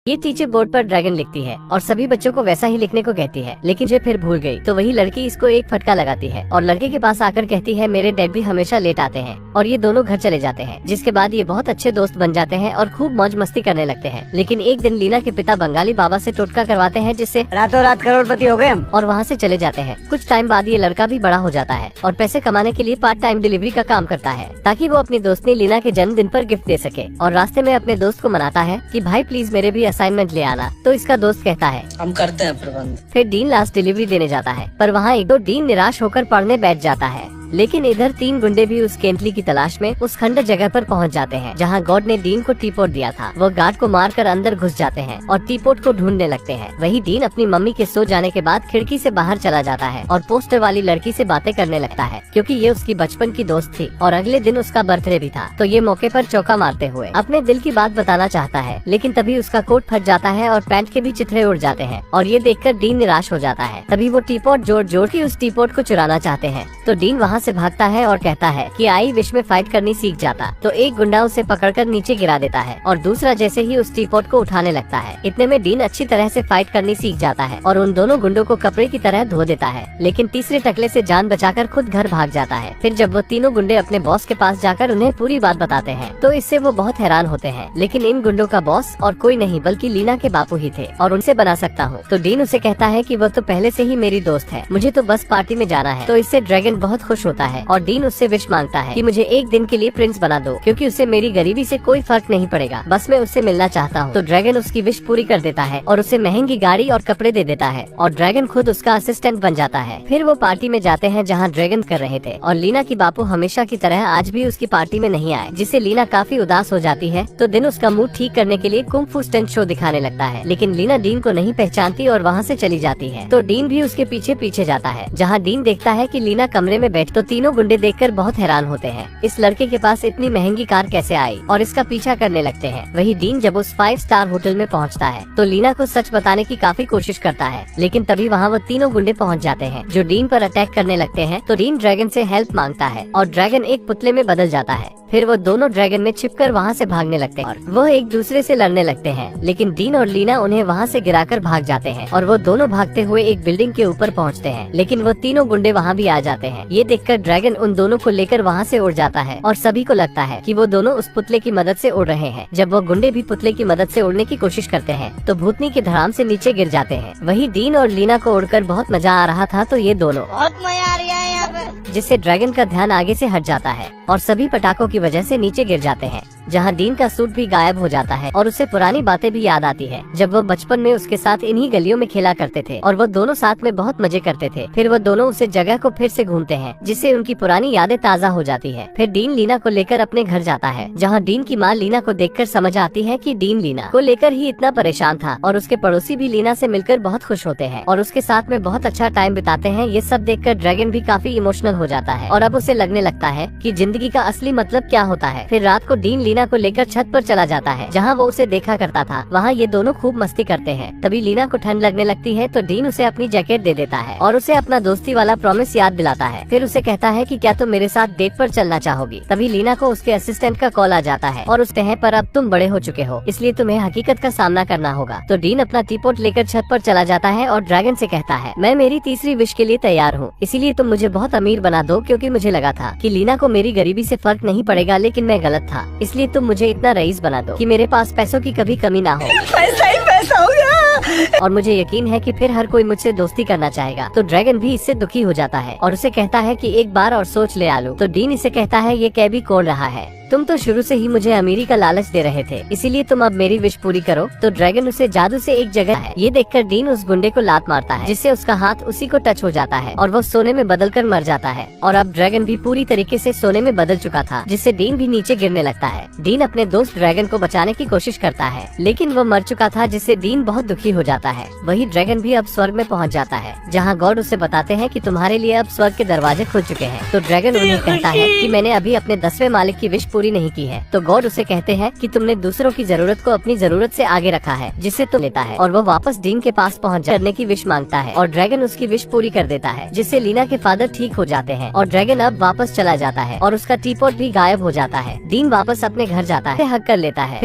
ये teacher board पर dragon लिखती है और सभी बच्चों को वैसा ही लिखने को कहती है, लेकिन जो फिर भूल गई तो वही लड़की इसको एक फटका लगाती है और लड़के के पास आकर कहती है मेरे डैड भी हमेशा लेट आते हैं, और ये दोनों घर चले जाते हैं। जिसके बाद ये बहुत अच्छे दोस्त बन जाते हैं और खूब मौज मस्ती करने लगते हैं। लेकिन एक दिन लीना के पिता बंगाली बाबा से टोटका करवाते हैं, जिससे रातों रात करोड़पति हो गए हम, और वहाँ से चले जाते हैं। कुछ टाइम बाद ये लड़का भी बड़ा हो जाता है और पैसे कमाने के लिए पार्ट टाइम डिलीवरी का काम करता है, ताकि वो अपनी दोस्ती लीना के जन्मदिन पर गिफ्ट दे सके। और रास्ते में अपने दोस्त को मनाता है कि भाई प्लीज मेरे भी असाइनमेंट ले आना। तो इसका दोस्त कहता है हम करते हैं प्रबंध। फिर डीन लास्ट डिलीवरी देने जाता है, पर वहाँ एक दो डीन निराश होकर पढ़ने बैठ जाता है। लेकिन इधर 3 गुंडे भी उस केंटली की तलाश में उस खंडर जगह पर पहुंच जाते हैं, जहां गॉड ने डीन को टीपोट दिया था। वो गार्ड को मारकर अंदर घुस जाते हैं और टीपोट को ढूंढने लगते हैं। वही डीन अपनी मम्मी के सो जाने के बाद खिड़की से बाहर चला जाता है और पोस्टर वाली लड़की से बातें करने लगता है, क्योंकि ये उसकी बचपन की दोस्त थी और अगले दिन उसका बर्थडे भी था। तो ये मौके पर चौका मारते हुए अपने दिल की बात बताना चाहता है, लेकिन तभी उसका कोट फट जाता है और पैंट के भी चिथड़े उड़ जाते हैं, और ये देखकर डीन निराश हो जाता है। तभी वो टीपोट जोड़ के उस टीपोट को चुराना चाहते हैं। तो डीन वहाँ से भागता है और कहता है कि आई विश में फाइट करनी सीख जाता। तो एक गुंडा उसे पकड़कर नीचे गिरा देता है और दूसरा जैसे ही उस टीपॉट को उठाने लगता है। इतने में डीन अच्छी तरह से फाइट करनी सीख जाता है और उन दोनों गुंडों को कपड़े की तरह धो देता है। लेकिन तीसरे टकले से जान बचाकर खुद घर भाग जाता है। फिर जब वो तीनों गुंडे अपने बॉस के पास जाकर उन्हें पूरी बात बताते हैं, तो इससे वो बहुत हैरान होते हैं। लेकिन इन गुंडों का बॉस और कोई नहीं बल्कि लीना के बापू ही थे, और उनसे बना सकता हूँ। तो डीन उसे कहता है कि वो तो पहले से ही मेरी दोस्त है, मुझे तो बस पार्टी में जाना है। तो इससे ड्रैगन बहुत खुश होता है और डीन उससे विश मांगता है कि मुझे एक दिन के लिए प्रिंस बना दो, क्योंकि उसे मेरी गरीबी से कोई फर्क नहीं पड़ेगा, बस मैं उससे मिलना चाहता हूँ। तो ड्रैगन उसकी विश पूरी कर देता है और उसे महंगी गाड़ी और कपड़े दे देता है, और ड्रैगन खुद उसका असिस्टेंट बन जाता है। फिर वो पार्टी में जाते हैं जहाँ ड्रैगन कर रहे थे, और लीना की बापू हमेशा की तरह आज भी उसकी पार्टी में नहीं आए, जिससे लीना काफी उदास हो जाती है। तो दिन उसका मूड ठीक करने के लिए कुंग फू स्टंट शो दिखाने लगता है, लेकिन लीना डीन को नहीं पहचानती और वहाँ से चली जाती है। तो डीन भी उसके पीछे पीछे जाता है, जहाँ डीन देखता है कि लीना कमरे में बैठ। तो तीनों गुंडे देखकर बहुत हैरान होते हैं, इस लड़के के पास इतनी महंगी कार कैसे आई, और इसका पीछा करने लगते हैं। वही डीन जब उस 5 स्टार होटल में पहुंचता है, तो लीना को सच बताने की काफी कोशिश करता है, लेकिन तभी वहाँ वो तीनों गुंडे पहुंच जाते हैं, जो डीन पर अटैक करने लगते हैं। तो डीन ड्रैगन से हेल्प मांगता है और ड्रैगन एक पुतले में बदल जाता है। फिर वो दोनों ड्रैगन में छिपकर वहाँ से भागने लगते हैं और वो एक दूसरे से लड़ने लगते हैं, लेकिन डीन और लीना उन्हें वहाँ से गिराकर भाग जाते हैं, और वो दोनों भागते हुए एक बिल्डिंग के ऊपर पहुँचते हैं। लेकिन वो तीनों गुंडे वहाँ भी आ जाते हैं। ये देखकर ड्रैगन उन दोनों को लेकर वहाँ से उड़ जाता है, और सभी को लगता है कि वो दोनों उस पुतले की मदद से उड़ रहे हैं। जब वो गुंडे भी पुतले की मदद से उड़ने की कोशिश करते हैं, तो भूतनी के धड़ाम से नीचे गिर जाते हैं। वही डीन और लीना को उड़कर बहुत मजा आ रहा था, तो ये दोनों बहुत मजा आ रहा है यहाँ पे, जिससे ड्रैगन का ध्यान आगे से हट जाता है और सभी पटाखों की वजह से नीचे गिर जाते हैं, जहाँ डीन का सूट भी गायब हो जाता है और उसे पुरानी बातें भी याद आती है, जब वो बचपन में उसके साथ इन्हीं गलियों में खेला करते थे और वो दोनों साथ में बहुत मजे करते थे। फिर वो दोनों उसे जगह को फिर से घूमते हैं, जिससे उनकी पुरानी यादें ताज़ा हो जाती है। फिर डीन लीना को लेकर अपने घर जाता है, जहाँ डीन की माँ लीना को देखकर समझ आती है कि डीन लीना को लेकर ही इतना परेशान था, और उसके पड़ोसी भी लीना से मिलकर बहुत खुश होते हैं और उसके साथ में बहुत अच्छा टाइम बिताते हैं। ये सब देखकर ड्रैगन भी काफी इमोशनल हो जाता है और अब उसे लगने लगता है कि जिंदगी का असली मतलब क्या होता है। फिर रात को डीन लीना को लेकर छत पर चला जाता है, जहाँ वो उसे देखा करता था। वहाँ ये दोनों खूब मस्ती करते हैं। तभी लीना को ठंड लगने लगती है, तो डीन उसे अपनी जैकेट दे देता है और उसे अपना दोस्ती वाला प्रॉमिस याद दिलाता है। फिर उसे कहता है कि क्या तुम मेरे साथ डेट पर चलना चाहोगी। तभी लीना को उसके असिस्टेंट का कॉल आ जाता है और उसते हैं पर अब तुम बड़े हो चुके हो, इसलिए तुम्हें हकीकत का सामना करना होगा। तो डीन अपना टीपोट लेकर छत पर चला जाता है और ड्रैगन से कहता है मैं मेरी तीसरी विश के लिए तैयार हूँ, इसीलिए तुम मुझे बहुत अमीर बना दो, क्योंकि मुझे लगा था कि लीना को मेरी गरीबी से फर्क नहीं पड़ेगा, लेकिन मैं गलत था। इसलिए तुम मुझे इतना रईस बना दो कि मेरे पास पैसों की कभी कमी ना हो। पैसा ही पैसा हो गया, और मुझे यकीन है कि फिर हर कोई मुझसे दोस्ती करना चाहेगा। तो ड्रैगन भी इससे दुखी हो जाता है और उसे कहता है कि एक बार और सोच ले आलू। तो डीन इसे कहता है ये कैबी कौन रहा है, तुम तो शुरू से ही मुझे अमीरी का लालच दे रहे थे, इसीलिए तुम अब मेरी विश पूरी करो। तो ड्रैगन उसे जादू से एक जगह है। ये देखकर डीन उस गुंडे को लात मारता है, जिससे उसका हाथ उसी को टच हो जाता है और वो सोने में बदल कर मर जाता है। और अब ड्रैगन भी पूरी तरीके से सोने में बदल चुका था, जिससे डीन भी नीचे गिरने लगता है। डीन अपने दोस्त ड्रैगन को बचाने की कोशिश करता है, लेकिन वो मर चुका था, जिससे डीन बहुत दुखी हो जाता है। वही ड्रैगन भी अब स्वर्ग में पहुँच जाता है, जहाँ गॉड उसे बताते हैं कि तुम्हारे लिए अब स्वर्ग के दरवाजे खुल चुके हैं। तो ड्रैगन उन्हें कहता है कि मैंने अभी अपने 10वें मालिक की विश पूरी नहीं की है। तो गॉड उसे कहते हैं कि तुमने दूसरों की जरूरत को अपनी जरूरत से आगे रखा है, जिससे तुम लेता है। और वो वापस डीन के पास पहुँच करने की विश मांगता है और ड्रैगन उसकी विश पूरी कर देता है, जिससे लीना के फादर ठीक हो जाते हैं और ड्रैगन अब वापस चला जाता है और उसका टीपॉट भी गायब हो जाता है। डीन वापस अपने घर जाता है, हक कर लेता है। फिर